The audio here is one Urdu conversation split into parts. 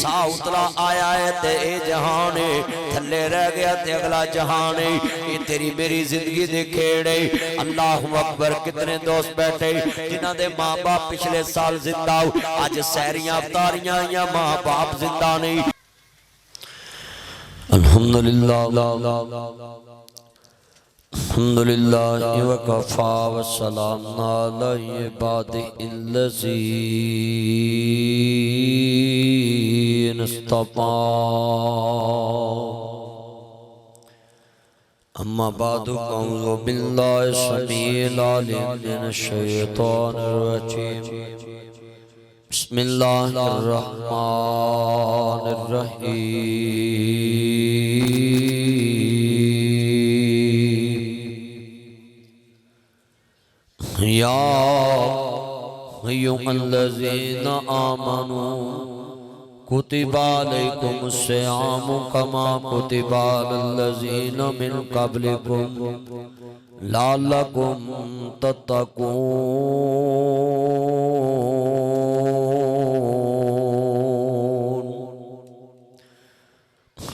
سا اتلا آیا ہے تے اے جہان ہے، تھلے رہ گیا تے اگلا جہان ہے، یہ تیری میری زندگی دے کھیڑے۔ اللہ اکبر، کتنے دوست بیٹھے جنہ دے ماں باپ پچھلے سال زندہ ہو، آج سہریاں افطاریاں یا ماں باپ زندہ نہیں۔ الحمدللہ الحمدللہ وکفا والسلام علی عبادہ الذین اصطفیٰ۔ اما بعد اعوذ باللہ السمیع العلیم من الشیطان الرجیم، بسم اللہ الرحمن الرحیم۔ یا ایھا الذین آمنوا کتب علیکم الصیام کما کتب علی الذین من قبلکم لعلکم تتقون۔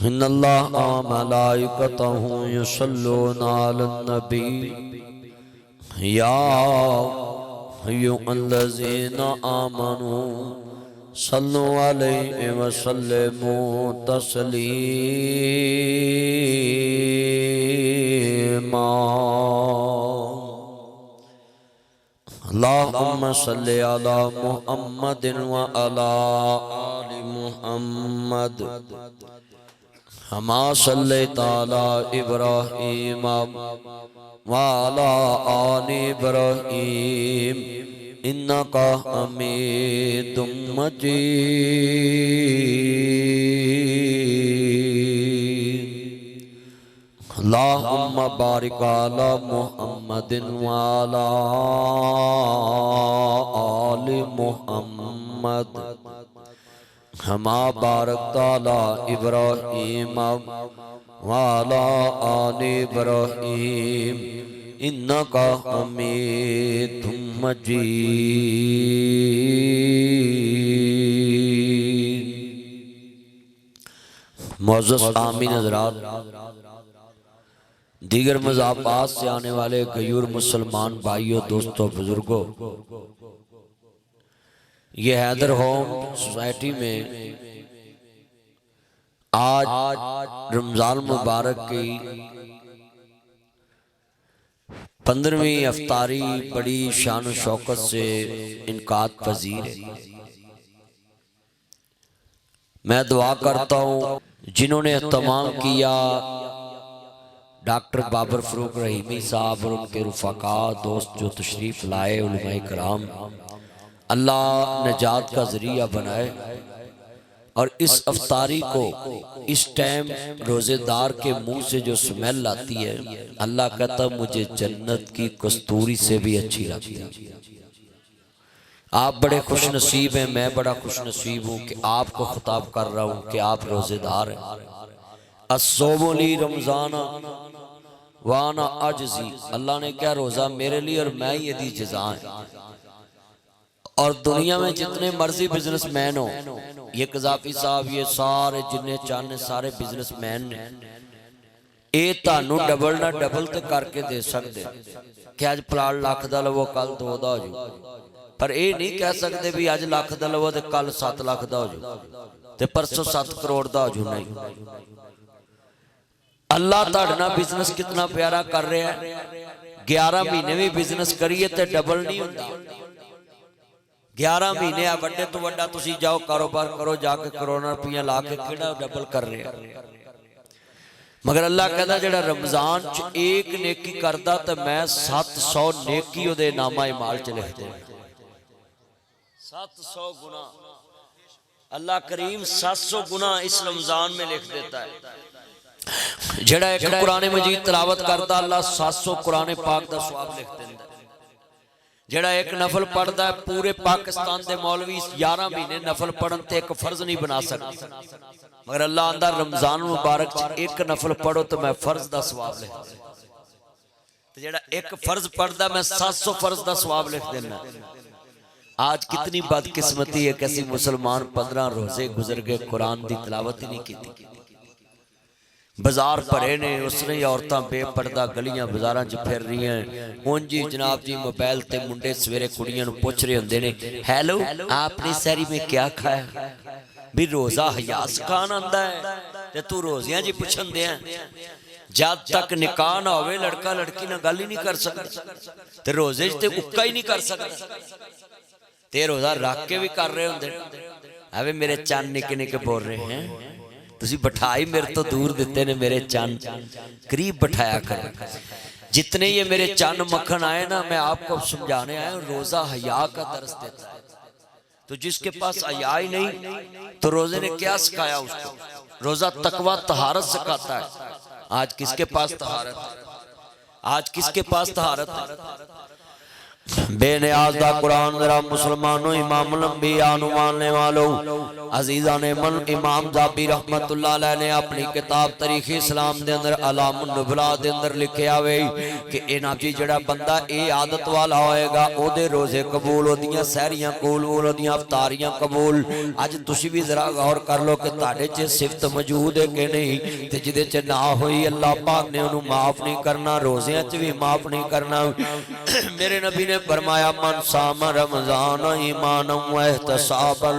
ان اللہ وملائکتہ یصلون علی النبی یا ایھا الذین آمنوا صلوا علیہ وسلموا تسلیما۔ اللہم صلی علی محمد وعلی آل محمد کما صلیت علی ابراہیم وعلی آل ابراہیم انکا حمید مجید۔ اللہم بارک علی محمد وعلی آل محمد کما بارکت علی ابراہیم وعلی آل ابراہیم انکا حمید مجید۔ معزز آمین حضرات، دیگر مذاہبات سے آنے والے غیور مسلمان بھائیوں، دوستوں، بزرگوں، یہ حیدر ہوم سوسائٹی میں آج رمضان مبارک کی 15ویں افطاری بڑی شان و شوکت سے انعقاد پذیر ہے۔ میں دعا کرتا ہوں جنہوں نے اہتمام کیا، ڈاکٹر بابر فروغ رحیمی صاحب اور ان کے رفقاء، دوست جو تشریف لائے، علماء کرام، اللہ نجات کا ذریعہ بنائے، اور اس افطاری کو اس ٹائم روزے دار کے منہ سے جو سمیل آتی ہے، اللہ کہتا مجھے جنت کی کستوری سے بھی اچھی لگتی ہے۔ آپ بڑے خوش نصیب ہیں، میں بڑا خوش نصیب ہوں کہ آپ کو خطاب کر رہا ہوں کہ آپ روزے دار ہیں۔ الصوم لی رمضان وانا اجزی، اللہ نے کیا روزہ میرے لیے اور میں ہی دی جزا ہے۔ اور دنیا میں جتنے مرضی بزنس مین ہو، یہ قذافی صاحب، یہ سارے جنہیں چاہنے سارے بزنس مین نے، اے تانوں ڈبل نہ ڈبل تے کر کے دے سکتے کہ آج پلاٹ لاکھ دا لو کل 2 دا ہو جو، پر اے نہیں کہہ سکتے بھی آج لاکھ دا لو تے کل 7 لاکھ دا ہو جو تے پرسوں 7 کروڑ دا ہو جو، نہیں۔ اللہ تاڑنا بزنس کتنا پیارا کر رہے ہیں، 11 مہینے بھی بزنس کریے تے ڈبل نہیں ہوتا۔ 11 مہینے وڈے تو وڈا تسی جاؤ کاروبار کرو، جا کے کروڑاں روپیہ لا کے کیڑا ڈبل کر رہے ہیں۔ مگر اللہ کہتا جڑا رمضان چ ایک نیکی کردا تو میں 700 نیکی دے نامہ اعمال چ لکھ دے۔ 700 گناہ اللہ کریم 700 گناہ اس رمضان میں لکھ دیتا ہے۔ جڑا ایک قرآن مجید تلاوت کرتا اللہ 700 قرآن پاک دا ثواب لکھ دیتا ہے۔ جڑا ایک نفل پڑھتا ہے، پورے پاکستان دے مولوی 11 مہینے نفل پڑھن تے ایک فرض نہیں بنا سکتے، مگر اللہ اندر رمضان مبارک ایک نفل پڑھو تو میں فرض دا ثواب لکھ دیتا ہوں۔ جڑا ایک فرض پڑھتا میں 700 فرض دا ثواب لکھ دینا۔ آج کتنی بدقسمتی ہے، کسی مسلمان 15 روزے گزر گئے قرآن دی تلاوت ہی نہیں کی تھی۔ بازار پڑے نے اس نے عورتاں بے پردہ گلیاں بازاراں چ پھر رہی ہیں، اون جی جناب جی موبائل تے منڈے سویرے کڑیاں نو پوچھ رہے ہوندے نے، ہیلو آپ نے سحری میں کیا کھایا؟ بھی روزہ حیا سکھان آندا ہے تے تو روزیاں جی پوچھن دے ہیں۔ جب تک نکاح نہ ہوئے لڑکا لڑکی نہ گل ہی نہیں کر سکتا تے روزے تے اکا ہی نہیں کر سکتا تے روزہ رکھ کے بھی کر رہے ہوندے۔ اوے میرے چاند نکے نکے بول رہے ہیں، تسی بٹھائی میرے تو دور دیتے نے، میرے چاند قریب بٹھایا کرو۔ جتنے یہ میرے چاند مکھن آئے نا، میں آپ کو سمجھانے آیا ہوں، روزہ حیا کا درس دیتا ہے۔ تو جس کے پاس حیا ہی نہیں تو روزے نے کیا سکھایا اس کو؟ روزہ تقوی طہارت سکھاتا ہے۔ آج کس کے پاس طہارت ہے؟ آج کس کے پاس طہارت ہے؟ بے نیاز دا قرآن ذرا مسلمانوں، امام الانبیاء نو ماننے والوں عزیزان من، امام ذابی رحمت اللہ علیہ نے اپنی کتاب تاریخ اسلام دے اندر علام النبلاء دے اندر لکھیا ہوئے کہ اے نبی جڑا بندہ اے عادت والا ہوئے گا او دے روزے قبول ہو دیاں، سحریاں قبول ہو دیاں، افطاریاں قبول۔ اج تسی بھی ذرا غور کر لو کہ تاڑے چے صفت موجود ہے کہ نہیں، تے جدے چے نہ ہوئی اللہ پاک نے انہوں معاف نہیں کرنا، روزیاں چے بھی معاف نہیں کرنا۔ میرے نبی نے فرمایا من صام رمضان ایمانا و احتسابا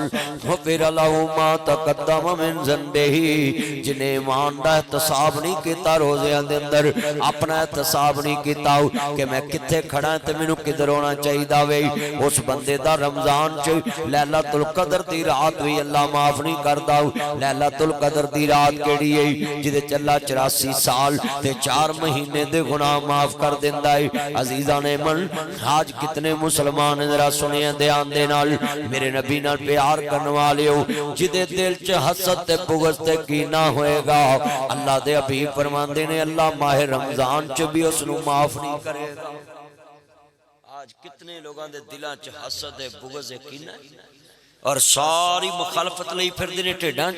غفر له ما تقدم من ذنبہ، جنہیں ایمان دا احتساب نہیں کیتا روزیاں دے اندر، اپنا احتساب نہیں کیتا کہ میں کتھے کھڑا ہے تے مینوں کدھر ہونا چاہیدا وے، اس بندے دا رمضان چ لیلۃ القدر دی رات بھی اللہ معاف نہیں کردا۔ لیلۃ القدر دی رات کیڑی ہے؟ جدے چ اللہ 84 سال تے 4 مہینے دے گناہ معاف کر دیندا ہے۔ عزیزان من، آج کتنے مسلمان ذرا سنیں دھیان دے نال، میرے نبی نال پیار کرنے والے ہو، جدے دل چ حسد تے بغض تے کینہ ہوئے گا، اللہ دے حبیب فرماندے نے اللہ ماہ رمضان چ بھی اس نو معاف نہیں کرے گا۔ آج کتنے لوگاں دے دلاں چ حسد ہے، بغض ہے، کینہ اور ساری مخالفت لئی پھر دینے ٹھیڈاں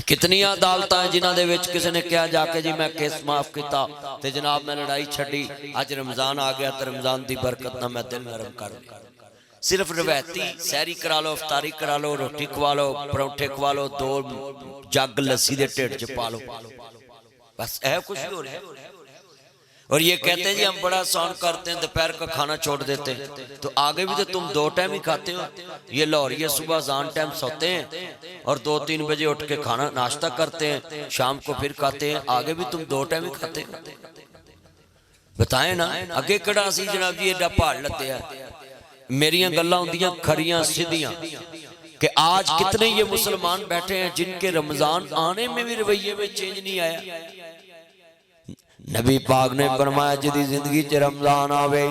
کتنی عدالتاں ہیں جنہاں دے وچ کسی نے کیا جا کے جی میں کیس معاف کیتا تے جناب میں لڑائی چھڑی، آج رمضان آ گیا تے رمضان دی برکت نہ میں دل نرم کر صرف روایتی سحری کرا لو، افطاری کرا لو، روٹی کھوا لو، پروٹھے کھوا لو، 2 جگ لسی دے ٹھیڈ چ پا لو، بس اے کچھ ہو رہا ہے۔ اور یہ کہتے ہیں جی ہم بڑا آسان کرتے ہیں، دوپہر کا کھانا چھوڑ دیتے ہیں، تو آگے بھی تو تم 2 ٹائم ہی کھاتے ہو۔ یہ لاہوریے صبح اذان ٹائم سوتے ہیں اور 2-3 بجے اٹھ کے کھانا ناشتہ کرتے ہیں، شام کو پھر کھاتے ہیں، آگے بھی تم 2 ٹائم ہی کھاتے ہیں۔ بتائیں نا اگے کڑا سی جناب جی ایڈا پہاڑ لتے ہیں۔ میریاں گلاں ہوندیاں کھریاں سیدھیاں کہ آج کتنے یہ مسلمان بیٹھے ہیں جن کے رمضان آنے میں بھی رویے میں چینج نہیں آیا۔ نبی پاک نے فرمایا جدی زندگی چ رمضان آوے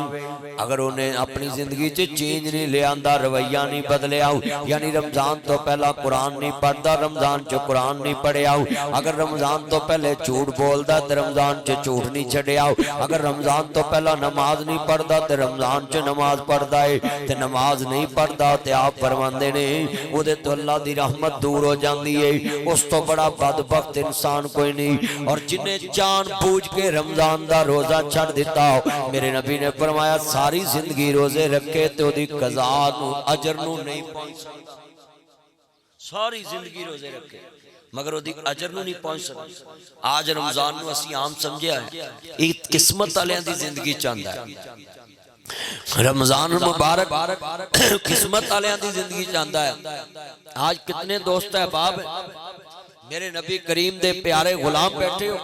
اگر انہیں اپنی زندگی چ چینج نہیں لے آندا، رویہ نہیں بدلے آؤ، یعنی رمضان تو پہلا قرآن نہیں پڑھتا، رمضان چ قرآن نہیں پڑھے آؤ، اگر رمضان تو پہلے جھوٹ بولدا تے رمضان چ جھوٹ نہیں چھڑے آؤ، اگر رمضان تو پہلا نماز نہیں پڑھدا تے رمضان چ نماز پڑھدا ہے تے نماز نہیں پڑھدا تے آپ فرماندے نے او دے تو اللہ دی رحمت دور ہو جاندی ہے۔ اس تو بڑا بدبخت انسان کوئی نہیں۔ اور جنہیں جان بوجھ کے رمضان دا روزہ چھڑ دیتا ہو، میرے نبی نے فرمایا ساری زندگی روزے رکھے تو دی قضا نو اجر نو نہیں پہنچ سکتا۔ ساری زندگی روزے رکھے مگر وہ دی اجر نو نہیں پہنچ سکتا۔ آج رمضان نو اسی عام سمجھیا ہے، ایک قسمت والیاں دی زندگی چاہندا ہے۔ رمضان مبارک قسمت والیاں دی زندگی چاہندا ہے۔ آج کتنے دوست احباب ہیں، میرے نبی کریم دے پیارے غلام بیٹھے ہو،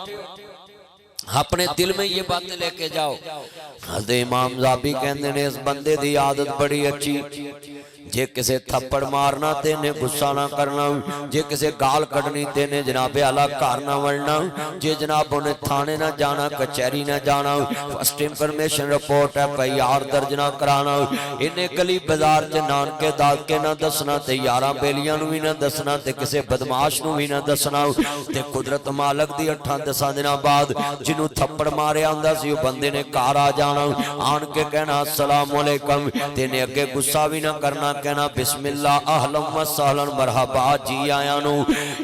اپنے دل میں یہ باتیں لے کے جاؤ۔ حضرت امام ذابی کہندے نے اس بندے دی عادت بڑی اچھی، جے کسے تھپڑ مارنا تے نے غصہ نہ کرنا، جے کسے گال کڑنی تے نے جناب اعلیٰ کار نہ ورنا، جے جناب انہیں تھانے نہ جانا، کچہری نہ جانا، فرسٹ انفرمیشن رپورٹ ہے پیار درج نہ کرانا، انہیں گلی بازار چ نان کے داد کے نہ دسنا تے یاراں بیلیاں نو بھی نہ دسنا تے کسے بدماش نو بھی نہ دسنا تے قدرت مالک دی 8-10 دنوں بعد جنوں تھپڑ ماریا ہوندا سی او بندے نے گھر آ جانا، آن کے کہنا السلام علیکم تے نے اگے غصہ بھی نہ کرنا کہنا بسم اللہ اہلا و سہلا مرحبا جی آیا نو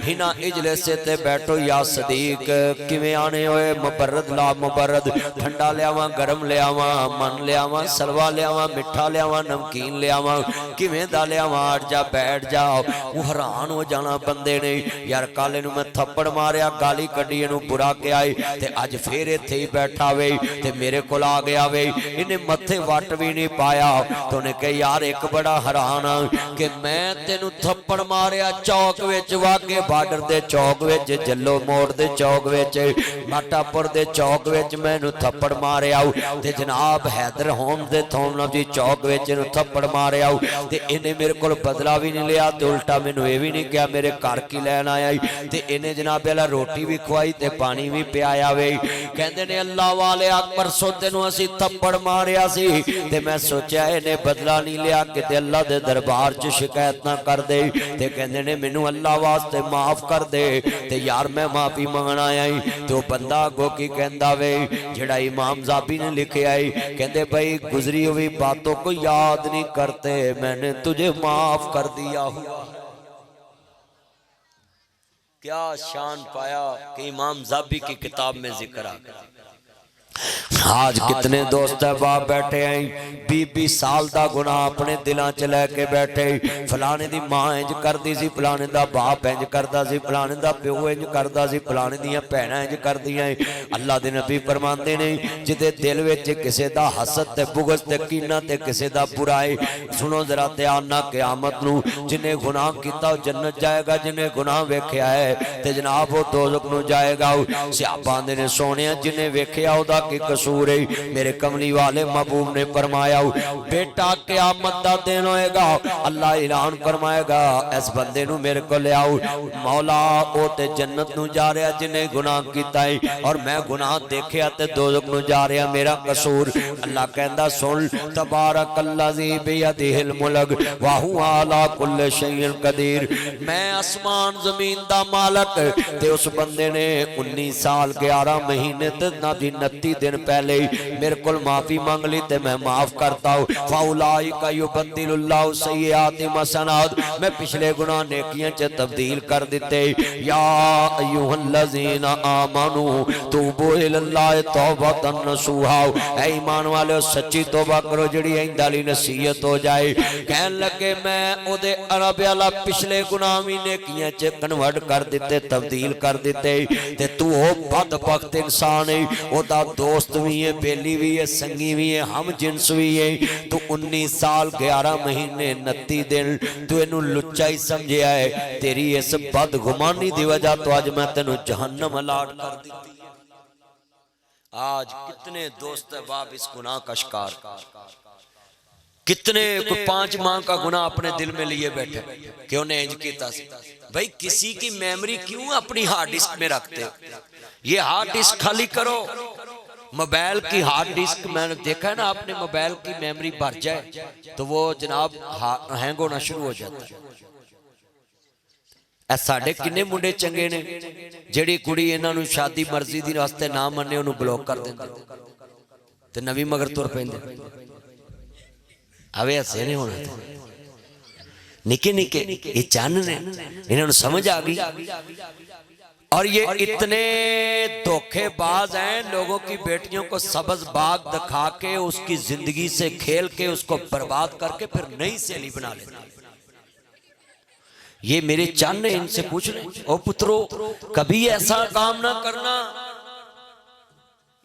ہنا اجلسے تے بیٹھو یا صدیق کیویں آنے ہوئے مبرد لا مبرد ٹھنڈا لے آواں گرم لے آواں من لے آواں سلوا لے آواں مٹھا لے آواں نمکین لے آواں کیویں دا لے آواں اٹھ جا بیٹھ جا وہ حیران ہو جانا بندے نے یار کالے نو میں تھپڑ ماریا گالی کڈی نو برا کے آئی تے اج پھر ایتھے ہی بیٹھا وے تے میرے کول آ گیا وے انہیں متھے وٹ بھی نہیں پایا تو نے کہ یار ایک بڑا حیران کہ میں تینوں تھپڑ ماریا چوک وچ واگے بارڈر دے چوک وچ جلو موڑ دے چوک وچ ماٹا پور دے چوک وچ میں نو تھپڑ ماریا تے جناب حیدر ہوم دے تھوم جی چوک وچ نو تھپڑ ماریا تے انہیں میرے کول بدلا بھی نہیں لیا تے الٹا مینوں اے بھی نہیں کہا میرے گھر کی لین آیا تے انہیں جناب والا روٹی بھی کھوائی تے پانی بھی پیایا وے کہندے نے اللہ والے پرسوں تینوں اسی تھپڑ ماریا سی تے میں سوچیا انہیں بدلا نہیں لیا کہ تے اللہ دے دربار چ شکایت نہ کر دے تے کہندے نے مینوں اللہ واسطے معاف کر دے تے یار میں معافی منگنا آیا تے وہ بندہ گو کی کہندا وے جڑا امام زابی نے لکھے آئی کہندے بھائی گزری ہوئی باتوں کو یاد نہیں کرتے میں نے تجھے معاف کر دیا ہوا کیا شان پایا کہ امام زابی کی کتاب میں ذکر آ گیا آج کتنے دوست احباب بیٹھے ہیں 20 سال دا گناہ اپنے دلاں چ لے کے بیٹھے فلانے دی ماں انج کردی سی فلانے دا باپ انج کردا سی فلانے دا پیو انج کردا سی فلانے دیاں بہناں انج کردیاں اللہ دے نبی فرماندے نے جدے دل وچ کسے دا حسد تے بغض تے کینہ تے کسے دا برائی سنو ذرا دھیان نال قیامت نو جنے گناہ کیتا جنت جائے گا جنے گناہ ویکھیا ہے تے جناب وہ دوزخ نو جائے گا صحابہ نے سونیا جنے ویکھیا او دا کی قصور ہے میرے کملی والے محبوب نے فرمایا بیٹا قیامت دا دن ہوئے گا اللہ اعلان فرمائے گا اس بندے نو میرے کو لے آؤ مولا او تے جنت نو جا رہا جنہیں گناہ کیتا ہے اور میں گناہ دیکھیا تے دوزخ نو جا رہا میرا قصور اللہ کہندا سن تبارک الذی بیدہ الملک وہو علی کل شیء قدیر میں آسمان زمین دا مالک تے اس بندے نے 19 سال 11 مہینے تے 29 دن پہلے میرے کل معافی مانگ لی تے میں معاف کرتا ہوں فاولائک یبدل اللہ سیئات حسنات میں پچھلے گناہ نیکیاں چ تبدیل کر دیتے یا ایھا الذین آمنو توبوا الی اللہ توبۃ نصوحا اے ایمان والو سچی توبہ کرو جڑی آئندہ والی نصیحت ہو جائے کہن لگے میں او دے عرب والا پچھلے گناہ وی نیکیاں چ کنورٹ کر دیتے تبدیل کر دیتے تے تو او بدبخت انسان ہے او دا دوست بھی ہے بیلی بھی ہے سنگی بھی ہے ہم جنس بھی ہے تو 19 سال 11 مہینے 29 دن تو انہوں لچا ہی سمجھے آئے تیری اس بدگمانی دی وجہ تو آج میں تینوں جہنم الاٹ کر دیتی آج کتنے دوست احباب اس گناہ کا شکار کتنے کوئی 5 ماہ کا گناہ اپنے دل میں لیے بیٹھے کہ انہیں انج کیتا سی بھئی کسی کی میمری کیوں اپنی ہارڈ ڈسک میں رکھتے یہ ہارڈ ڈسک خالی کرو موبائل کی ہارڈ ڈسک میں نے دیکھا ہے نا آپ نے موبائل کی میمری بھر جائے تو وہ جناب ہینگ ہونا شروع ہو جاتا ہے اے ساڑھے کنے منڈے چنگے نے جڑی کڑی انہاں نو شادی مرضی دی راستے نہ مننے انہوں بلوک کر دیں تے نوی مگر تور پہندے اوے ایسے نہیں ہونا تھا نکے نکے یہ چاننے انہوں نے سمجھ آگئی اور یہ اتنے دھوکے باز ہیں لوگوں کی بیٹیوں کو سبز باغ دکھا کے اس کی زندگی سے کھیل کے اس کو برباد کر کے پھر نئی سیلی بنا لیتے یہ میرے چاند نے ان سے پوچھ لیں او پترو کبھی ایسا کام نہ کرنا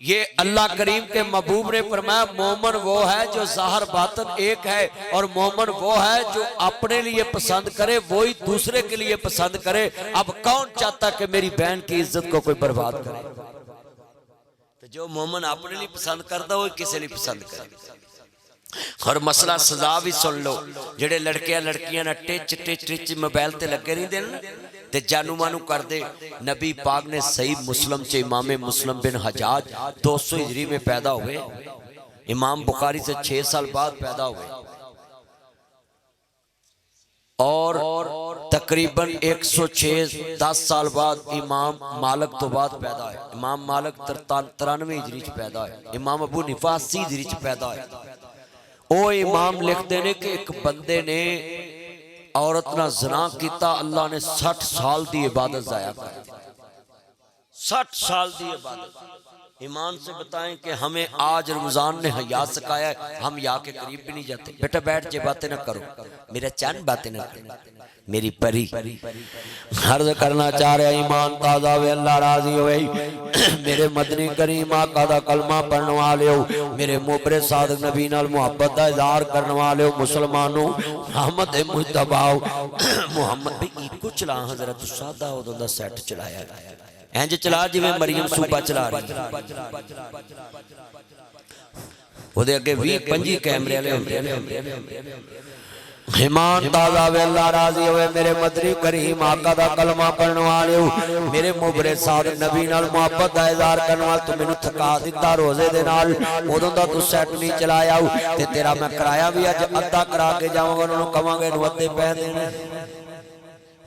یہ اللہ کریم کے محبوب نے فرمایا مومن وہ ہے جو ظاہر باطن ایک ہے اور مومن وہ ہے جو اپنے لیے پسند کرے وہی دوسرے کے لیے پسند کرے اب کون چاہتا کہ میری بہن کی عزت کو کوئی برباد کرے تو جو مومن اپنے لیے پسند کرتا وہی کسی لیے پسند کرے اور مسئلہ سزا بھی سن لو جڑے لڑکیاں لڑکیاں نہ ٹچ ٹچ ٹچ موبائل تے لگے نہیں دینا تے جانو مانو کر دے نبی پاک نے صحیح مسلم چے امام مسلم بن حجاج 200 ہجری میں پیدا ہوئے امام بخاری سے 6 سال بعد پیدا ہوئے اور تقریباً 106 10 سال بعد امام مالک تو بعد پیدا ہے امام مالک 93 ہجری چ پیدا ہے امام ابو حنیفہ 80 ہجری چ پیدا ہے او امام لکھتے نے کہ ایک بندے نے عورت نہ زنا کیتا، اللہ نے 60 سال دی عبادت ضائع کر دی، 60 سال دی عبادت۔ ایمان سے بتائیں کہ ہمیں آج رمضان نے حیا سکھایا ہے، ہم یا کے قریب بھی نہیں جاتے۔ بیٹا بیٹھ جے، باتیں نہ کرو، میرا چند باتیں نہ کرو، میری پری عرض کرنا چاہ رہے ایمان تازہ ہوئے، اللہ راضی ہوئے، میرے مدنی کریم آقا دا کلمہ پڑھنے والے ہو، میرے مبر صادق نبی نال محبت دا اظہار کرنے والے ہو، مسلمانوں رحمت مجتبہ محمد بھی ایک کو چلا حضرت سادہ ہو دا سیٹ چلایا ہے اینج چلا جی میں مریم صوبہ چلا رہی وہ دے اگے 20-25 کیمرے لے ایمان تازہ وے، اللہ راضی ہوئے، میرے مدنی کریم آقا دا کلمہ پڑھنے والے ہو، میرے مبر صادق نبی نال محبت دا اظہار کرنے والے، تو میں نے تھکا دیتا روزے دے نال، ادھوں دا تو سیٹ نہیں چلایا ہو، تے تیرا میں کرایا بھی اج ادھا کرا کے جاؤں گا، انہوں کہاں گے نوتے پہ دینے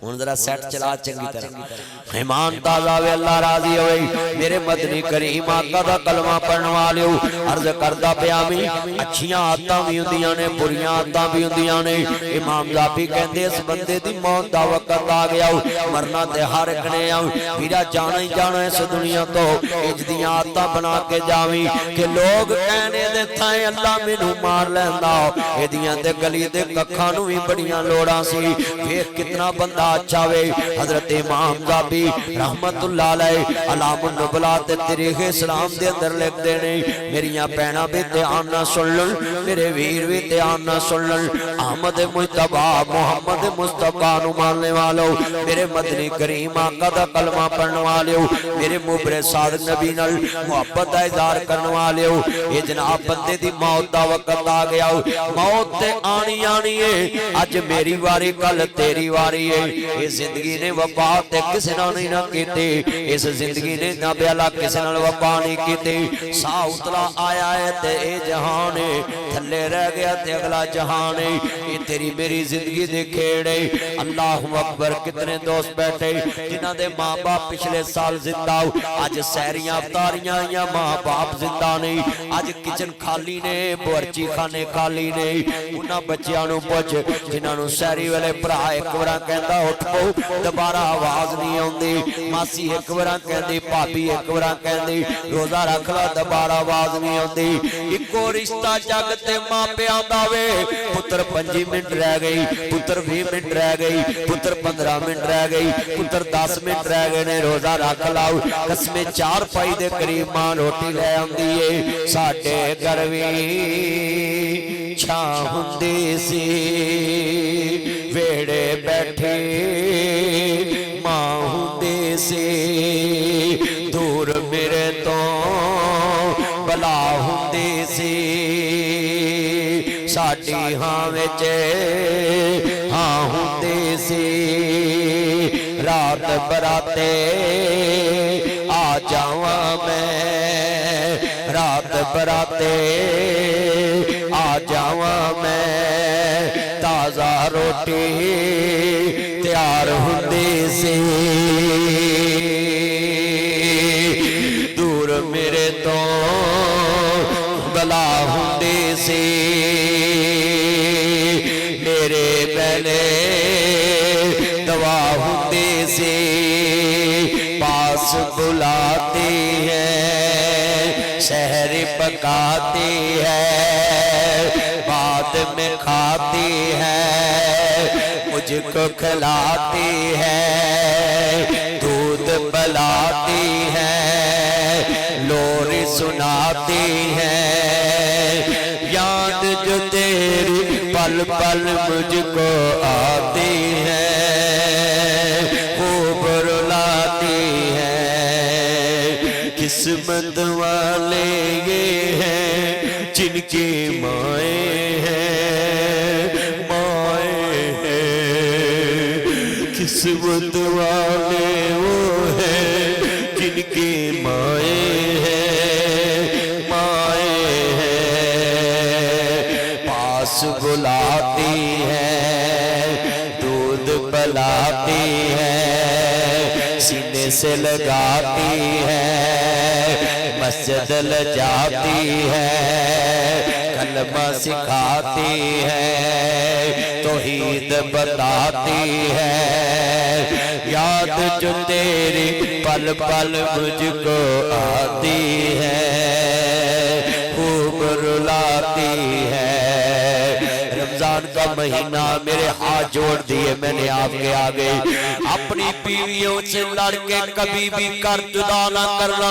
ان ذرا سیٹ چلا چنگی طرح۔ ایمان تازہ وے، اللہ راضی ہوئے، میرے مدنی کریم آقا دا کلمہ پڑھنے والے ہو، عرض کردہ پیامی اچھیاں آتاں بھی ہوندیاں نے، بریاں آتاں بھی ہوندیاں نے۔ امام ذابی کہندے اس بندے دی موت دا وقت آ گیا ہو، مرنا تے ہر ایک نے آؤ، میرا جانا ہی جانا اس دنیا تو اجدیاں آتاں بنا کے جاویں کہ لوگ کہنے دے تھائیں اللہ مینوں مار لیندہ ہو، ایدیاں دے گلی دے ککھانوں بھی بڑیاں لوڑاں سی، پھر کتنا بندہ اچھا وے۔ حضرت امام ذابی رحمت اللہ علیہ علام النبلات تاریخ اسلام دے اندر لکھ دینے، میریاں پہنا بھی دھیان نہ سن لن، میرے ویر بھی دھیان نہ سن لن، احمد مجتبہ محمد مصطفیٰ نو ماننے والو، میرے مدنی کریم آقا دا کلمہ پڑھنے والے ہو، میرے مبر صادق نبی نال محبت دا اظہار کرنے والے ہو، یہ جناب بندے دی موت دا وقت آ گیا ہو، موت تے آنی آنی ہے، اج میری واری کل تیری واری ہے، اس زندگی نے وفا تے کسی نہ نہیں نہ کیتے، اس زندگی نے نہ بیالا کسی نہ وفا نہیں کیتے، سا اتلا آیا ہے تے اے جہان ہے، تھلے رہ گیا تے اگلا جہان ہے، یہ تیری میری زندگی دے کھیڑے۔ اللہ اکبر، کتنے دوست بیٹھے جنہ دے ماں باپ پچھلے سال زندہ ہو، آج سہریاں افطاریاں یا ماں باپ زندہ نہیں، آج کچن خالی نے، بورچی خانے خالی نے، انہاں بچیاں نو پوچھ جنہاں نو سہری والے برا ایک ورہ کہندا اٹھ پو دوبارہ آواز نہیں ہوندی، ماسی ایک ورہ کہندی، پاپی ایک ورہ کہندی، روزہ رکھ لا دوبارہ آواز نہیں ہوندی، ایکو رشتہ جاگتے ماں پہ آندا وے، پتر 5 منٹ رہ گئی، پتر 20 منٹ رہ گئی، پتر 15 منٹ رہ گئی، پتر 10 منٹ رہ گئے نے، روزہ رکھ لاؤ، قسمیں 4 پائی دے قریب ماں روٹی لے آندی ہے، ساڑھے گروی چھاں ہوندی سی، ویڑے بیٹھے ماں ہوندی سی، دور میرے تو بلا ہوندی سی، ساڑھی ہاں وچے ہاں ہوندی سی، رات براتے آ جاواں میں، رات براتے آ جاواں میں، تازہ روٹی تیار ہوندی سی، دور میرے تو بلا ہوندی سی، میرے پہلے دوا ہوندی سی، پاس بلاتی ہے، شہر پکاتی ہے، بعد میں کھاتی ہے، مجھ کو کھلاتی ہے، دودھ پلاتی ہے، لوری سناتی ہے، یاد جو تیری پل پل مجھ کو آتی ہے، خوب رلاتی ہے، قسمت والے یہ ہیں جن کی مائیں ہیں، مائیں ہیں، قسمت والے وہ ہیں جن کی مائیں ہیں، مائیں ہیں، پاس بلاتی ہے، دودھ پلاتی ہے، سینے سے لگاتی ہے، مسجد لے جاتی ہے، کلمہ سکھاتی ہے توحید بتاتی ہے یاد جو تیری پل پل مجھ کو آتی ہے خوب رلاتی ہے رمضان کا مہینہ میرے ہاتھ جوڑ دیے میں نے آپ کے آگے اپنی بیویوں سے لڑ کے کبھی بھی کر جدا نہ کرنا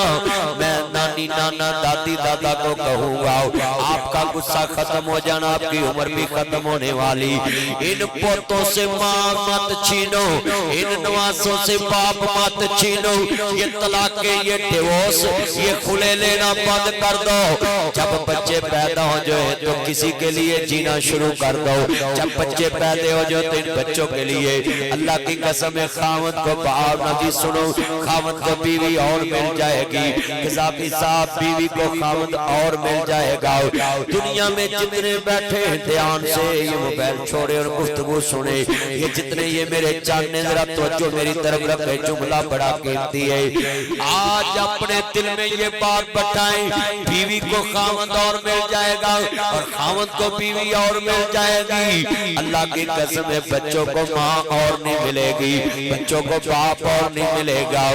میں نانی نانا دادی دادا کو کہوں گا آپ کا غصہ ختم ہو جانا آپ کی عمر بھی ختم ہونے والی ان پوتوں سے ماں مت چھینو ان نواسوں سے باپ مت چھینو یہ طلاقیں یہ ڈیوورس یہ کھلے لینا بند کر دو جب بچے پیدا ہو جائے تو کسی کے لیے جینا شروع کر دو جب بچے پیدا ہو جائے تو ان بچوں کے لیے اللہ کی قسم خاوند کو باہر نبی سنو خاوند کو بیوی اور مل جائے گی قذافی صاحب بیوی کو خاوند اور مل جائے گا دنیا میں جتنے بیٹھے دھیان سے یہ موبائل چھوڑے اور گفتگو سنے یہ جتنے یہ میرے چاہنے ذرا توجہ میری طرف رکھے جملہ بڑا قیمتی ہے آج اپنے دل میں یہ بات بٹھائیں بیوی کو خاوند اور مل جائے گا اور خاوند کو بیوی اور مل جائے گی اللہ کی قسم ہے بچوں کو ماں اور نہیں ملے گی بچوں کو باپ اور نہیں ملے گا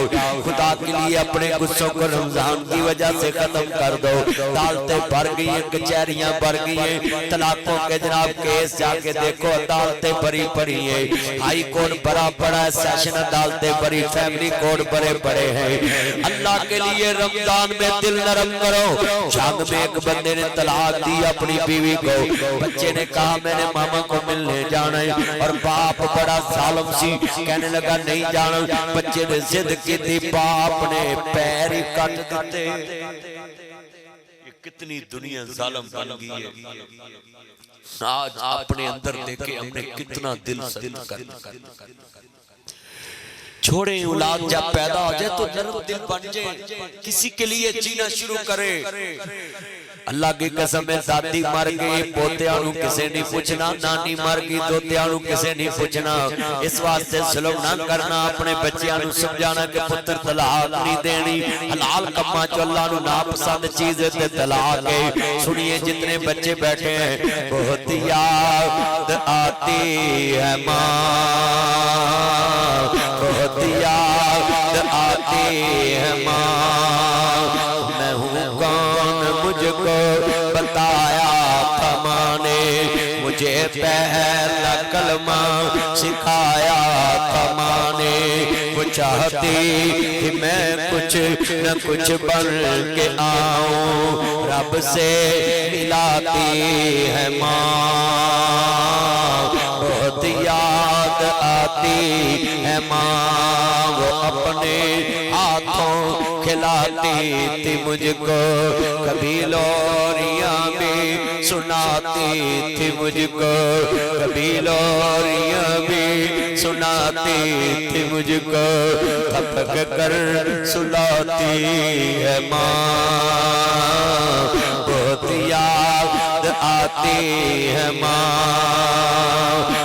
خدا کے لیے اپنے غصوں کو رمضان کی وجہ سے ختم کر دو عدالتیں بھر گئی ہیں کچہریاں بھر گئی ہیں طلاقوں کے جناب کیس جا کے دیکھو عدالتیں بھری پڑی ہیں ہائی کورٹ بھرا پڑا ہے سیشن عدالتیں بھری فیملی کورٹ بھرے پڑے ہیں اللہ کے لیے رمضان میں دل نرم کرو جنگ میں ایک بندے نے طلاق دی اپنی بیوی کو بچے نے کہا میں نے ماما کو ملنے جانا ہے اور باپ بڑا ظالم سی کہنے لگا نہیں جانا بچے نے ضد کی تھی باپ نے پیر ہی کٹ دیتے یہ کتنی دنیا ظالم بن گئی ہے آج اپنے اندر دیکھے ہم نے کتنا دل سلم کر چھوڑیں اولاد جب پیدا ہو جائے تو نرم دل بن جائے کسی کے لیے جینا شروع کرے اللہ کی قسم ہے دادی مر گئی پوتیانوں کسے نہیں پوچھنا نانی مر گئی دوتیانوں کسے نہیں پوچھنا اس واسطے سلوک نہ کرنا اپنے بچیانوں سمجھانا کہ پتر طلاق نہیں دینی حلال کما جو اللہ نو ناپسند چیز تے طلاق ہے سنیے جتنے بچے بیٹھے ہیں بہت یاد آتی ہے ماں بہت یاد آتی ہے ماں میں ہوں کون مجھ کو بتایا تھا ماں نے مجھے پہلا کلمہ سکھایا تھا ماں نے وہ چاہتی کہ میں کچھ نہ کچھ بن کے آؤں رب سے ملاتی ہے ماں بہت یاد آتی ہے ماں وہ اپنے ہاتھوں کھلاتی تھی مجھ کو کبھی لوریاں بھی سناتی تھی مجھ کو کبھی لوریاں بھی سناتی تھی مجھ کو تھپک کر سلاتی ہے ماں بہت یاد آتی ہے ماں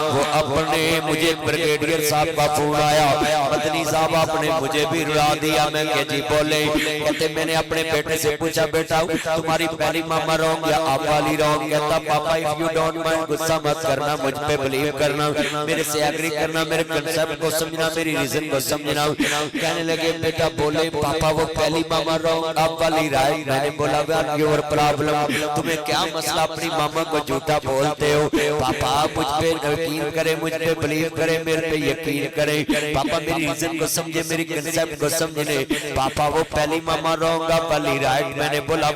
وہ اپنے مجھے بریگیڈیئر صاحب کا فون آیا مدنی صاحب آپ نے مجھے بھی رلا دیا میں کہ جی بولے کہتے میں نے اپنے بیٹے سے پوچھا بیٹا تمہاری پہلی ماما رونگ یا آپ والی رونگ کہتا پاپا if you don't mind غصہ مت کرنا مجھ پہ بلیو کرنا میرے سے ایگری کرنا میرے کنسپٹ کو سمجھنا میری ریزن کو سمجھنا کہنے لگے بیٹا بولے پاپا وہ پہلی ماما رونگ آپ والی رائٹ میں نے بولا your problem تمہیں کیا مسئلہ اپنی ماما کو جھوٹا بولتے ہو پاپا مجھ پہ یقین کرے مجھ پہ بلیو کرے میرے پہ یقین کرے پاپا میری ریزن کو سمجھے میری کنسپٹ کو سمجھنے پاپا وہ پہلی ماما رونگ آپ والی رائٹ میں نے بولا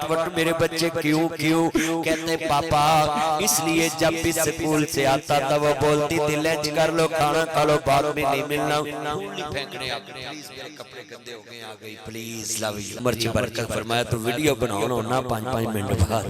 وٹ میرے بچے کیوں کہتے پاپا اس لیے جب بھی سکول سے آتا تھا وہ بولتی تھی لنچ کر لو کھانا کھا لو بعد میں نہیں ملنا پھینکنے پلیز میرے کپڑے گندے ہو گئے آ گئی پلیز لو یو مرچی برکت فرمایا تو ویڈیو بناؤ نا 5 منٹ بعد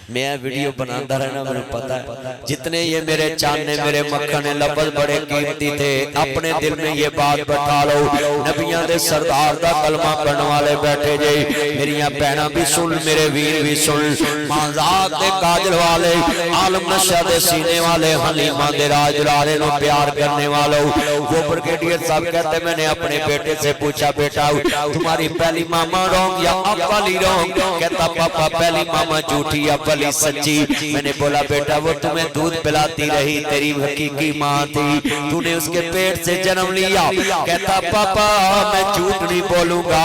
میں ویڈیو بناندہ رہنا مجھے پتا ہے جتنے یہ میرے چاند نے میرے مکھن لفظ بڑے قیمتی تھے اپنے دل میں یہ بات بٹھا لو نبیاں دے سردار دا کلمہ پڑھنے والے بیٹھے جے میریاں بہناں بھی سن میرے ویر بھی سن مانزاد دے کاجل والے عالم نشہ دے سینے والے حلیمہ دے راج لارے نو پیار کرنے والوں وہ برگیڈیئر صاحب کہتے میں نے اپنے بیٹے سے پوچھا بیٹا تمہاری پہلی ماما رونگ یا اولی رونگ کہتا پاپا پہلی ماما جھوٹی اولی سچی میں نے بولا بیٹا وہ تمہیں دودھ پلاتی رہی تیری حقیقی ماں تھی تو نے اس کے پیٹ سے جنم لیا کہتا پاپا میں جھوٹ نہیں بولوں گا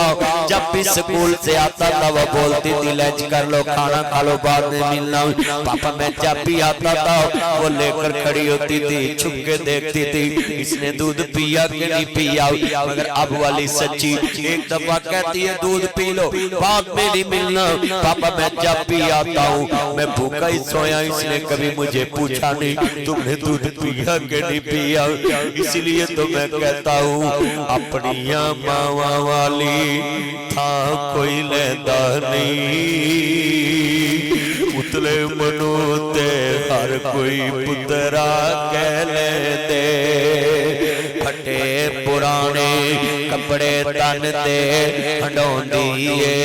جب بھی سکول سے آتا تھا وہ بولتی تھی لنچ کر لو کھانا کھا لو بعد میں ملنا پاپا میں جب بھی آتا تھا وہ لے کر کھڑی ہوتی تھی چھپ کے دیکھتی تھی اس نے دودھ پیا کہ نہیں پیا مگر اب والی سچی ایک دفعہ کہتی ہے دودھ پی لو بعد میں نہیں ملنا پاپا میں جب بھی آتا ہوں میں بھوکا ہی سویا اس نے کبھی مجھے پوچھا نہیں تم نے دودھ پیا کہ نہیں پیا اسی لیے تو میں کہتا ہوں اپنی ماں والی تھا کوئی لیندہ نہیں اتلے منو تے ہر کوئی پترا کہہ لے دے پھٹے پرانے کپڑے تن دے ہڈون دیئے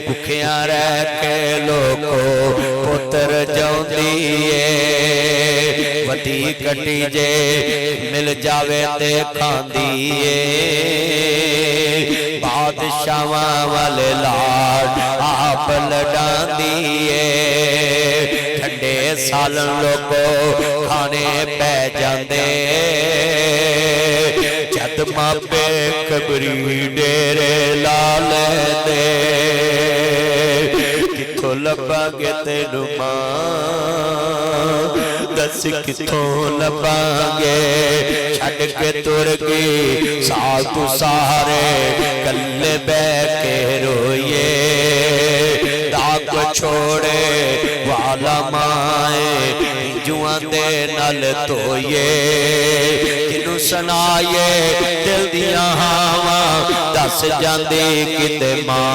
بکھیاں رہ کے لوگوں پتر جاؤں دیئے وڈی کٹی جے مل جاوے تے کھان دیئے بادشاہاں والے لاڈ آپ لڈان دیئے ٹھنڈے سالن لوگوں کھانے پہ جاندے جد ماپے کبری ڈیرے لال دے کتھو لبا گے تینو ماں دس کتھوں لبانگے چھڑ کے ترکی سال تو سارے کلے بے کے روئے داغ کو چھوڑے والا مائے جوان دے نل توئے کنو سنائے دل دیا ہاں دس جاندے کتے ماں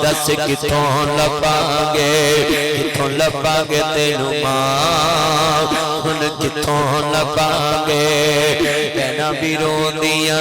دس کتھوں لبانگے کتھوں لبانگے تینو ماں ان کتھوں لبانگے بہناں بھی رون دیاں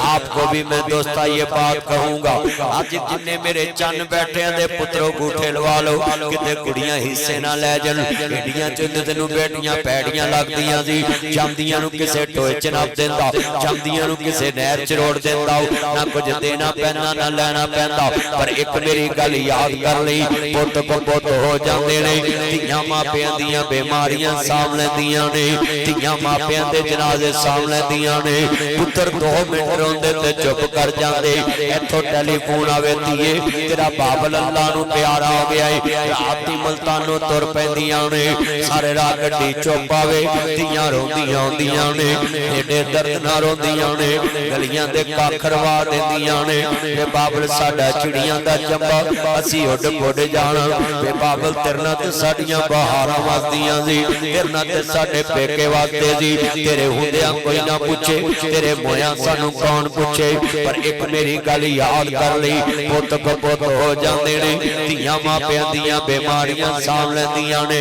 آپ کو بھی میں دوستہ یہ بات کہوں گا آج جننے میرے چن بیٹھے ہیں دے پتروں گوٹھے لوالو کتے کڑیاں حصے نہ لے جن بیٹیاں چند تینو بیٹیاں پیڑیاں لگ دیاں دی جامدیاں نو کسے ٹوئے چناب دیندہ جامدیاں نو کسے نہر چروڑ دیندہ نہ کچھ دینا پہنا نہ لینا پہندہ پر ایک میری گل یاد کر لی پوت کو پوت ہو جاندے نے تیاں ماں پیاں دیاں بیماریاں سامنے دیاں نے تیاں ماں پیاں دے جنازے سامنے دیاں نے پتر 2 منٹ روندے تے چپ کر جاندے ایتھو ٹیلی فون آوے تیے تیرا بابل اللہ نو پیارا ہو گیا ہے آتی ملتانو تر پیندیاں نے سارے راہ گڈی چپ آوے تیاں روندیاں ہوندیاں نے ایڈے درد نہ روندیاں نے گلیاں دے کاکھروا دیندیاں نے اے بابل ساڈا چڑیاں دا چمبا اسی اڈ پڈ جانا اے بابل تیرنا تے ساڈیاں بہاراں واسدیاں سی تیرنا تے ساڈے پیکے واسدے سی تیرے ہوندیاں کوئی نہ پوچھے تیرے مویاں سانو کون پوچھے پر ایک میری گل یاد کر لی پوت کو پوت ہو جاندے نے تیاں ماں پیاں دیاں بیماریاں سام لیندیاں نے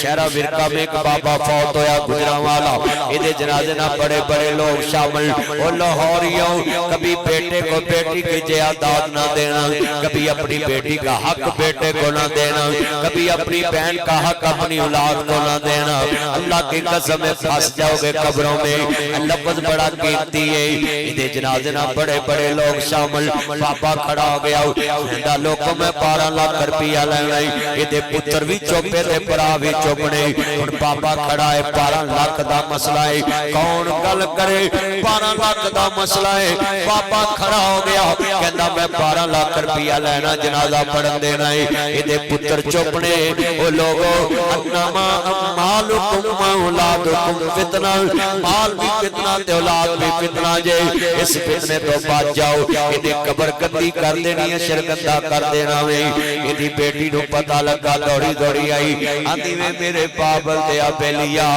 شہرہ ورکا میں ایک بابا فوت ہویا گجراں والا ادھے جنازے نہ بڑے بڑے لوگ شامل او لاہوریوں کبھی بیٹے کو بیٹی کی جائیداد نہ دینا کبھی اپنی بیٹی کا حق بیٹے کو نہ دینا کبھی اپنی بہن کا حق اپنی اولاد کو نہ دینا اللہ کی قسم پھنس جاؤ گے قبروں میں لفظ بڑا قیمتی ہے ادھے جنازے نہ بڑے بڑے لوگ شامل پاپا کھڑا ہو گیا ہندہ لوگوں میں 12 لاکھ روپیہ لینا ادھے پتر بھی چوپے دے پرا بھی چوپنے ان پاپا کھڑا ہے 12 لاکھ دا مسئلہ ہے کون گل کرے 12 لاکھ دا مسئلہ ہے پاپا کھڑا ہو گیا کہنا میں 12 لاکھ روپیہ لینا جنازہ پڑھن دینا ہے ادھے پتر چوپنے وہ لوگوں انما مالکم اولادکم فتنہ مال بھی فتنہ فتنہ تے اولاد بھی فتنہ جے اس فتنے تو بچ جاؤ انہیں قبر گندی کر دینی ہے شرکندہ کر دینا میں انہیں بیٹی نو پتہ لگا دوڑی دوڑی آئی آندھی میں میرے بابل دیا بیلیا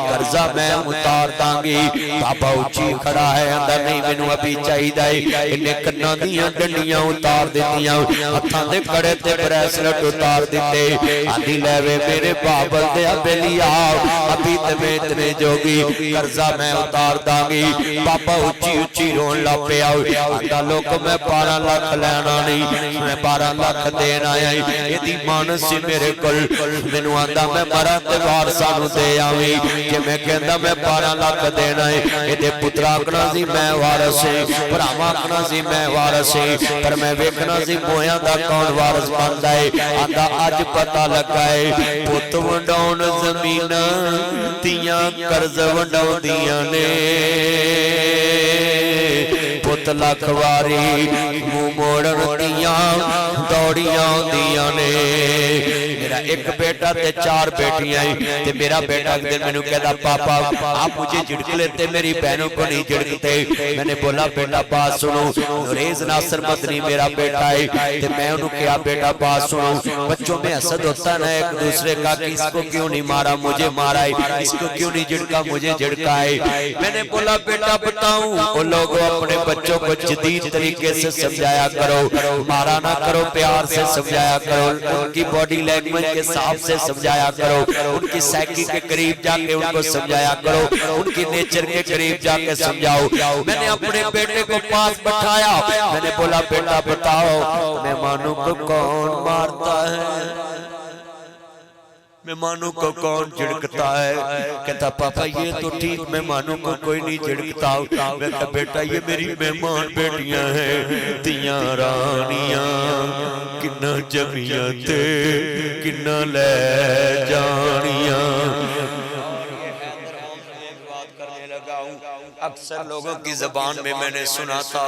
قرضہ میں اتار دانگی پاپا اچھی کھڑا ہے اندر نہیں منو ابھی چاہی دائی انہیں کنہ دیاں ڈنڈیاں اتار دیتیاں ہتھاں دے کڑے تے بریسلٹ اتار دیتے آندھی لیوے میرے بابل دیا بیلیا ابھی تمہیں اتنے جوگی قرضہ میں اتار دانگی پاپا اچھی اچھی رون لا پہ آؤ آندھا لوگ میں 12 لاکھ لینا نہیں میں 12 لاکھ دینا ہے یہ دی مانسی میرے کل منو آندھا میں مرا تے وارسانو دے آویں کہ میں کہندہ میں 12 لاکھ دینا ہے یہ دے پترا کنا زی میں وارس ہے پراما کنا زی میں وارس ہے پر میں ویکنا زی مویاں دا کون وارس باندھا ہے آندھا آج پتہ لگا ہے پت ونڈون زمین تیاں کرز ونڈون دیاں نے پت لکھواری مو موڑن دیاں دوڑیاں دیاں نے میرا ایک بیٹا تے 4 بیٹیاں ہیں تے میرا بیٹا ایک دن میں نے کہتا پاپا آپ مجھے جھڑک لیتے میری بہنوں کو نہیں جھڑکتے میں نے بولا بیٹا بات سنو نوریز ناصر مدنی میرا بیٹا ہے تے میں انہوں کہا بیٹا بات سنو بچوں میں حسد ہوتا ہے ایک دوسرے کا کہ اس کو کیوں نہیں مارا مجھے مارا ہے اس کو کیوں نہیں جھڑکا مجھے جھڑکا ہے میں نے بولا بیٹا بتاؤں وہ لوگوں اپنے بچوں کو جدید طریقے سے سمجھایا کرو مارا نہ کرو پیار سے سمجھایا کرو ان کی باڈی لینگویج کے صاحب سے سمجھایا کرو ان کی سائیکی کے قریب جا کے ان کو سمجھایا کرو ان کی نیچر کے قریب جا کے سمجھاؤ میں نے اپنے بیٹے کو پاس بٹھایا میں نے بولا بیٹا بتاؤ مہمانوں کو کون مارتا ہے مہمانوں کو کون جھڑکتا ہے کہتا پاپا یہ تو ٹھیک مہمانوں کو کوئی نہیں جھڑکتا میں کہا بیٹا یہ میری مہمان بیٹیاں ہیں تیاں رانیاں کنہ جمیاں تے کنہ لے جانیاں اکثر لوگوں کی زبان میں نے سنا تھا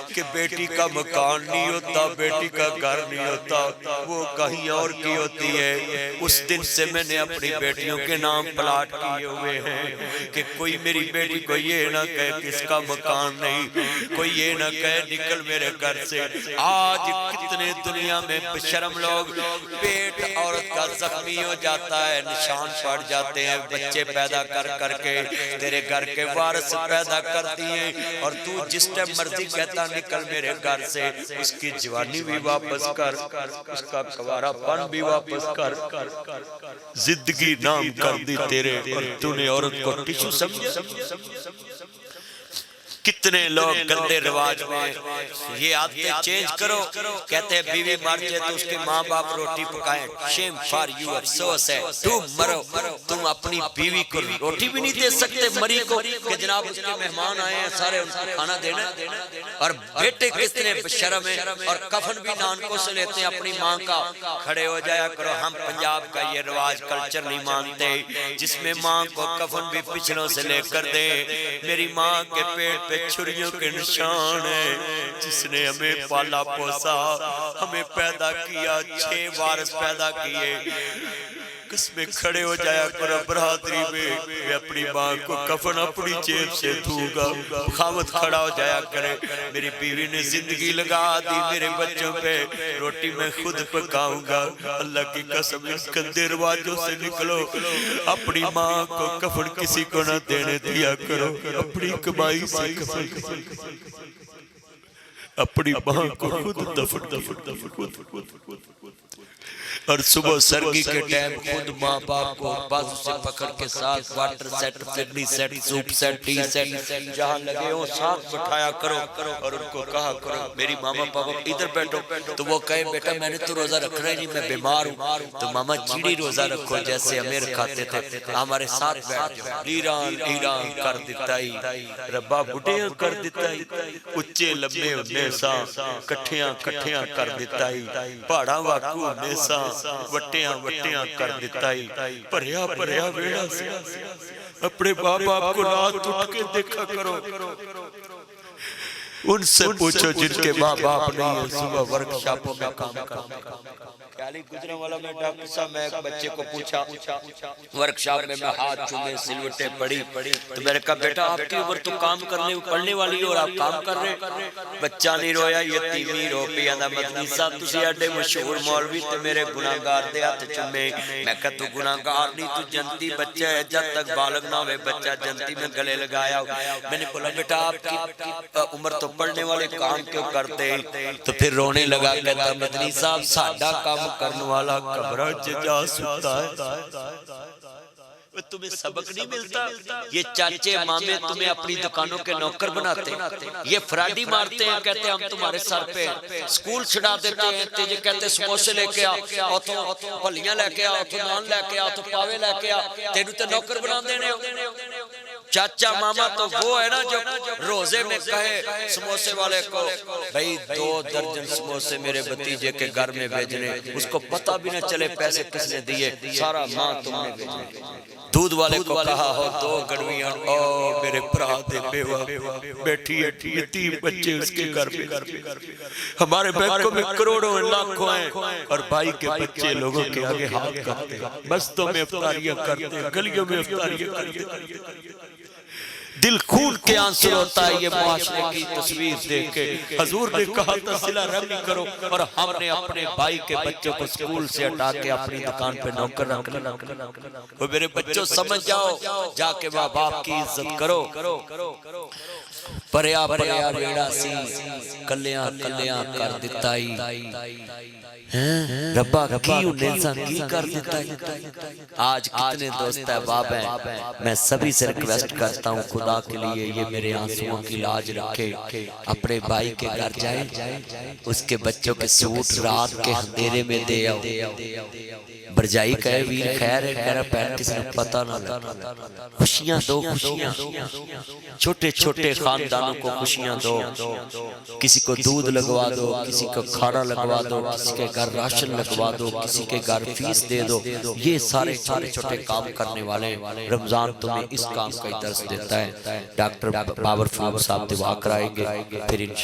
کہ بیٹی کا مکان نہیں ہوتا بیٹی کا گھر نہیں ہوتا وہ کہیں اور کی ہوتی ہے اس دن سے میں نے اپنی بیٹیوں کے نام پلاٹ کیے ہوئے ہیں کہ کوئی میری بیٹی کو یہ نہ کہے کہ اس کا مکان نہیں کوئی یہ نہ کہے نکل میرے گھر سے آج کتنے دنیا میں بشرم لوگ پیٹ عورت کا زخمی ہو جاتا ہے نشان پڑ جاتے ہیں بچے پیدا کر کے تیرے گھر کے وارث پیدا کرتی ہیں اور تو جس ٹائم مرضی کہتا نکل میرے گھر سے اس کی جوانی بھی واپس کر اس کا کوارا پن بھی واپس کر زندگی نام کر دی تیرے اور تو نے عورت کو ٹیشو سمجھا کتنے لوگ گندے رواج میں یہ عادتیں چینج کرو کہتے ہیں بیوی مر جائے تو اس کے ماں باپ روٹی پکائیں شیم فار یو افسوس ہے تم مرو تم اپنی بیوی کو روٹی بھی نہیں دے سکتے مری کو کہ جناب اس کے مہمان آئے ہیں سارے ان کو کھانا دینا اور بیٹے کتنے شرم ہیں اور کفن بھی نان کو سے لیتے ہیں اپنی ماں کا کھڑے ہو جایا کرو ہم پنجاب کا یہ رواج کلچر نہیں مانتے جس میں ماں کو کفن بھی پچھلوں سے لے کر دے میری ماں کے پیٹ چھریوں کے نشان ہے جس نے ہمیں پالا پوسا ہمیں پیدا کیا 6 وارث پیدا کیے کس میں کھڑے ہو جایا کرو برادری میں اپنی ماں کو کفن اپنی جیب سے دھوں گا خاوت کھڑا ہو جایا کرے میری بیوی نے زندگی لگا دی میرے بچوں پہ روٹی میں خود پکاؤں گا اللہ کی قسم اس گندے رواجوں سے نکلو اپنی ماں کو کفن کسی کو نہ دینے دیا کرو اپنی کمائی سے کفن اپنی ماں کو خود دفن اور صبح سرگی کے ٹائم خود ماں باپ کو بازو سے پکڑ کے ساتھ واٹر سیٹ فلڈنی set soup set tea set جہاں لگے ہوں ساتھ بٹھایا کرو اور ان کو کہا کرو میری ماما پاپا ادھر بیٹھو تو وہ کہے بیٹا میں نے تو روزہ رکھنا ہی نہیں میں بیمار ہوں تو ماما چیڑی روزہ رکھو جیسے امیر کھاتے تھے ہمارے ساتھ بیٹھ جاؤ ایران کر دیتا ہی ربا بڑھے کر دیتا ہی اچھے لمبے ہونے سا کٹھیاں کر دیتا ہی پہاڑا واقع ہونے سا وٹیاں کر دیتا ہی پریا ویڑا سے اپنے باپ آپ کو رات اٹھ کے دیکھا کرو ان سے پوچھو جن کے باپ نہیں ہیں صبح ورکشاپوں میں کام کرتے ٹالی گزرنے والا میں ڈاکٹر صاحب میں ایک بچے کو پوچھا ورکشاپ میں ہاتھ چومے سلوٹیں پڑی تو میں نے کہا بیٹا آپ کی عمر تو کام کرنے پڑھنے والی ہے اور آپ کام کر رہے بچہ نہیں رویا یتیمی رو پی آندا مدنی صاحب تسی اڈے مشہور مولوی تے میرے گناہگار دے ہاتھ چومے میں کہا تو گناہگار نہیں تو جنتی بچہ ہے جب تک بالغ نہ ہوئے بچہ جنتی میں گلے لگایا میں نے بولا بیٹا آپ کی عمر تو پڑھنے والے کام کیوں کرتے تو پھر رونے لگا کہتا مدنی صاحب ساڈا کام کرنے والا قبر جا سکتا ہے تمہیں سبق نہیں ملتا یہ چاچے مامے تمہیں اپنی دکانوں کے نوکر بناتے یہ فراڈی مارتے ہیں کہتے ہیں ہم تمہارے سر پہ سکول چھڑا دیتے ہیں تیجے کہتے سموسے لے کے آؤ تو پھلیاں لے کے آؤ تو نان لے کے آؤ تو پاوے لے کے آؤ تینو تے نوکر بنا دینے ہو چاچا ماما تو وہ ہے نا جو روزے میں کہے سموسے والے کو بھئی 2 درجن سموسے میرے بھتیجے کے گھر میں بھیجنے اس کو پتہ بھی نہ چلے پیسے کس نے دیے سارا ماں تم نے بھیجنے دودھ والے کو کہا ہو 2 گڑویاں او میرے پرا دے بیوہ بیٹھی ہے یتیم بچے اس کے گھر میں ہمارے بینکوں میں کروڑوں لاکھوں ہیں اور بھائی کے بچے لوگوں کے آگے ہاتھ کرتے بستوں میں افطاریاں کرتے گلیوں میں افطاریاں کرتے دل خون کے آنسر ہوتا ہے یہ معاشرے کی تصویر دیکھ کے حضور نے کہا تھا صلہ رحمی کرو اور ہم نے اپنے بھائی کے بچوں کو سکول سے ہٹا کے اپنی دکان پہ نوکر رکھ لیا وہ میرے بچوں سمجھ جاؤ جا کے ماں باپ کی عزت کرو پریا پریا بیڑا سی کلیاں کلیاں کر دیتائی ربا کی انہیں انسان کی کر دیتائی آج کتنے دوست احباب ہیں میں سبھی سے ریکویسٹ کرتا ہوں خدا کے لیے یہ میرے آنسووں کی لاج رکھے اپنے بھائی کے گھر جائیں اس کے بچوں کے سوٹ رات کے اندھیرے میں دے آؤ برجائی کہے ویر خیر ہے میرا پیر کسی نے پتہ نہ لگا خوشیاں دو خوشیاں چھوٹے چھوٹے خاندانوں کو خوشیاں دو کسی کو دودھ لگوا دو کسی کو کھانا لگوا دو کسی کے گھر راشن لگوا دو کسی کے گھر فیس دے دو یہ سارے چھوٹے چھوٹے کام کرنے والے رمضان تمہیں اس کام کا ہی درس دیتا ہے ڈاکٹر پاورفل صاحب دعا کرائیں گے پھر انشاءاللہ